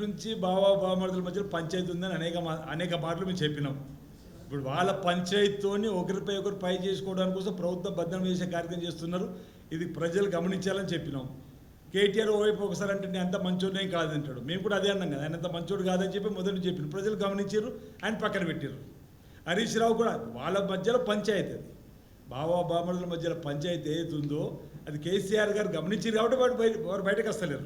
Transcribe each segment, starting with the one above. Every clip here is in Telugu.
నుంచి బామర్దుల మధ్యలో పంచాయతీ ఉందని అనేక మాటలు మేము చెప్పినాం. ఇప్పుడు వాళ్ళ పంచాయతీతోని ఒకరిపై ఒకరు పై చేసుకోవడానికి కోసం ప్రభుత్వం బద్దం చేసే కార్యక్రమం చేస్తున్నారు. ఇది ప్రజలు గమనించాలని చెప్పినాం. కేటీఆర్ ఓవైపు ఒకసారి అంటే నేను అంత మంచోడేం కాదంటాడు. మేము కూడా అదే అన్నాం కదా, ఆయన అంత మంచోడు కాదని చెప్పి మొదటి చెప్పిన ప్రజలు గమనించారు, ఆయన పక్కన పెట్టారు. హరీష్ రావు కూడా వాళ్ళ మధ్యలో పంచాయతీ, అది బామర్దుల మధ్యలో పంచాయతీ ఏదైతే ఉందో అది కేసీఆర్ గారు గమనించారు కాబట్టి వారు బయటకు వస్తలేరు.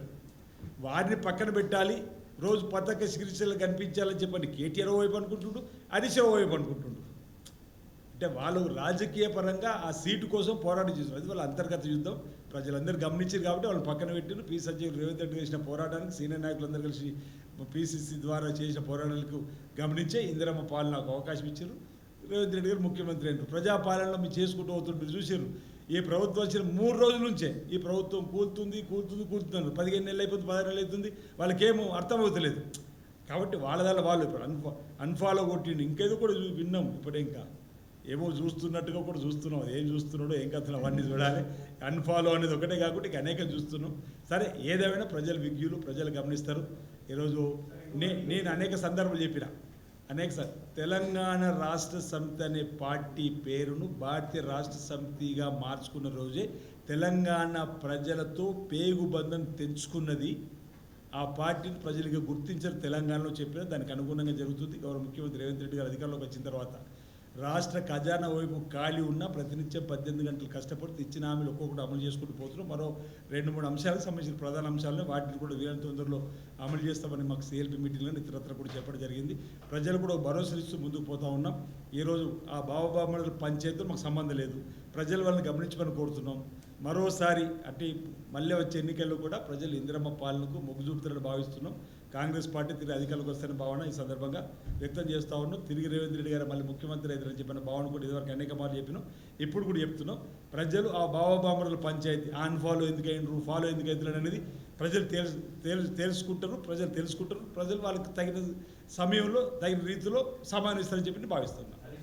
వారిని పక్కన పెట్టాలి, రోజు పతాక శీర్షాలు కనిపించాలని చెప్పండి కేటీఆర్ వైపు అనుకుంటుండు, హరీష్ రావు వైపు అనుకుంటుండు. అంటే వాళ్ళు రాజకీయ పరంగా ఆ సీటు కోసం పోరాటం చేస్తున్నారు. అది వాళ్ళ అంతర్గత యుద్ధం. ప్రజలందరూ గమనించారు కాబట్టి వాళ్ళని పక్కన పెట్టిన పి సంజయ్ రేవంత్ రెడ్డి చేసిన పోరాటానికి సీనియర్ నాయకులందరూ కలిసి పిసిసి ద్వారా చేసిన పోరాటాలకు గమనించే ఇందిరమ్మ పాలనకు అవకాశం ఇచ్చారు. రేవంత్ రెడ్డి గారు ముఖ్యమంత్రి అయినారు. ప్రజాపాలనలో మీరు చేసుకుంటూ అవుతుంది. మీరు చూసారు, ఈ ప్రభుత్వం వచ్చిన 3 రోజుల నుంచే ఈ ప్రభుత్వం కూలుతున్నారు. 15 నెలలు అయిపోతుంది, 16 నెలలు అవుతుంది, వాళ్ళకేమో అర్థమవుతలేదు. కాబట్టి వాళ్ళ వాళ్ళు ఇప్పుడు అన్ఫాలో కొట్టిండు. ఇంకేదో కూడా విన్నాం. ఇప్పుడే ఇంకా ఏమో చూస్తున్నట్టుగా కూడా చూస్తున్నాం. ఏం చూస్తున్నాడో ఏం కథలు అవన్నీ చూడాలి. అన్ఫాలో అనేది ఒకటే కాకుండా ఇక అనేకం చూస్తున్నాం. సరే, ఏదేమైనా ప్రజలు విజ్ఞులు, ప్రజలు గమనిస్తారు. ఈరోజు నేను అనేక సందర్భాలు చెప్పిన తెలంగాణ రాష్ట్ర సమితి అనే పార్టీ పేరును భారతీయ రాష్ట్ర సమితిగా మార్చుకున్న రోజే తెలంగాణ ప్రజలతో పేగుబంధం తెంచుకున్నది. ఆ పార్టీని ప్రజలకు గుర్తించారు తెలంగాణలో చెప్పిన దానికి అనుగుణంగా జరుగుతుంది. గౌరవ ముఖ్యమంత్రి రేవంత్ రెడ్డి గారు అధికారంలోకి వచ్చిన తర్వాత రాష్ట్ర ఖజానా వైపు ఖాళీ ఉన్న ప్రతినిత్యం 18 గంటలు కష్టపడుతూ ఇచ్చిన హామీలు ఒక్కొక్కటి అమలు చేసుకుంటూ పోతున్నాం. మరో 2-3 అంశాలకు సంబంధించిన ప్రధాన అంశాలను వాటిని కూడా వీలైనంత తొందరలో అమలు చేస్తామని మాకు సిఎల్పి మీటింగ్లో ఇతరత్ర కూడా చెప్పడం జరిగింది. ప్రజలు కూడా భరోసా ఇస్తూ ముందుకు పోతూ ఉన్నాం. ఈరోజు ఆ బామర్దుల పంచాయతీతో మాకు సంబంధం లేదు. ప్రజలు వాళ్ళని గమనించమని కోరుతున్నాం. మరోసారి అంటే మళ్ళీ వచ్చే ఎన్నికల్లో కూడా ప్రజలు ఇందిరమ్మ పాలనకు మొగ్గు చూపుతారని భావిస్తున్నాం. కాంగ్రెస్ పార్టీ తిరిగి అధికారులకు వస్తున్న భావన ఈ సందర్భంగా వ్యక్తం చేస్తూ ఉన్నాం. తిరిగి రేవంత్ రెడ్డి గారు మళ్ళీ ముఖ్యమంత్రి అవుతారని చెప్పిన భావన కూడా ఇదివరకు అనేక మార్లు చెప్పినాం. ఇప్పుడు కూడా చెప్తున్నాం. ప్రజలు ఆ బామర్దుల పంచాయతీ అన్ఫాలో ఎందుకు అయినరు, ఫాలో ఎందుకు అవుతున్నారు అనేది ప్రజలు తెలుసుకుంటారు. ప్రజలు వాళ్ళకి తగిన సమయంలో తగిన రీతిలో సమాధానం ఇస్తారని చెప్పి భావిస్తున్నాం.